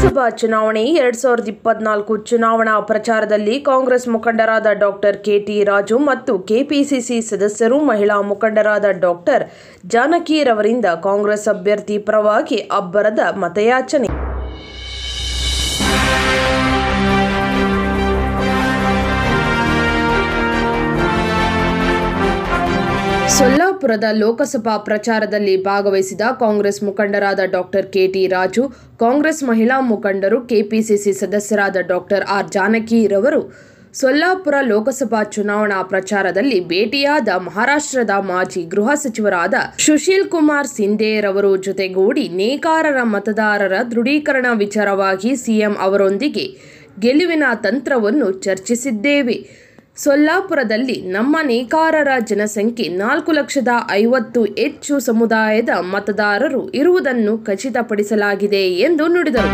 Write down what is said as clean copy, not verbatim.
ಲೋಕಸಭಾ ಚುನಾವಣೆ 2024 ಚುನಾವಣಾ ಪ್ರಚಾರದಲ್ಲಿ ಕಾಂಗ್ರೆಸ್ ಮುಖಂಡರಾದ ಡಾಕ್ಟರ್ ಕೆಟಿ ರಾಜು ಮತ್ತು ಕೆಪಿಸಿಸಿ ಸದಸ್ಯರು ಮಹಿಳಾ ಮುಖಂಡರಾದ ಡಾಕ್ಟರ್ ಜಾನಕಿರವರಿಂದ ಕಾಂಗ್ರೆಸ್ ಅಭ್ಯರ್ಥಿ ಪರವಾಗಿ ಅಬ್ಬರದ ಮತಯಾಚನೆ. ಸೊಲ್ಲಾಪುರದ ಲೋಕಸಭಾ ಪ್ರಚಾರದಲ್ಲಿ ಭಾಗವಹಿಸಿದ ಕಾಂಗ್ರೆಸ್ ಮುಖಂಡರಾದ ಡಾಕ್ಟರ್ ಕೆಟಿ ರಾಜು, ಕಾಂಗ್ರೆಸ್ ಮಹಿಳಾ ಮುಖಂಡರು, ಕೆಪಿಸಿಸಿ ಸದಸ್ಯರಾದ ಡಾಕ್ಟರ್ ಆರ್ ಜಾನಕಿರವರು ಸೊಲ್ಲಾಪುರ ಲೋಕಸಭಾ ಚುನಾವಣಾ ಪ್ರಚಾರದಲ್ಲಿ ಭೇಟಿಯಾದ ಮಹಾರಾಷ್ಟ್ರದ ಮಾಜಿ ಗೃಹ ಸಚಿವರಾದ ಸುಶೀಲ್ ಕುಮಾರ್ ಸಿಂಧೆರವರು ಜೊತೆಗೂಡಿ ನೇಕಾರರ ಮತದಾರರ ದೃಢೀಕರಣ ವಿಚಾರವಾಗಿ ಸಿಎಂ ಅವರೊಂದಿಗೆ ಗೆಲುವಿನ ತಂತ್ರವನ್ನು ಚರ್ಚಿಸಿದ್ದೇವೆ. ಸೊಲ್ಲಾಪುರದಲ್ಲಿ ನಮ್ಮ ನೇಕಾರರ ಜನಸಂಖ್ಯೆ 4,50,000 ಹೆಚ್ಚು ಸಮುದಾಯದ ಮತದಾರರು ಇರುವುದನ್ನು ಖಚಿತಪಡಿಸಲಾಗಿದೆ ಎಂದು ನುಡಿದರು.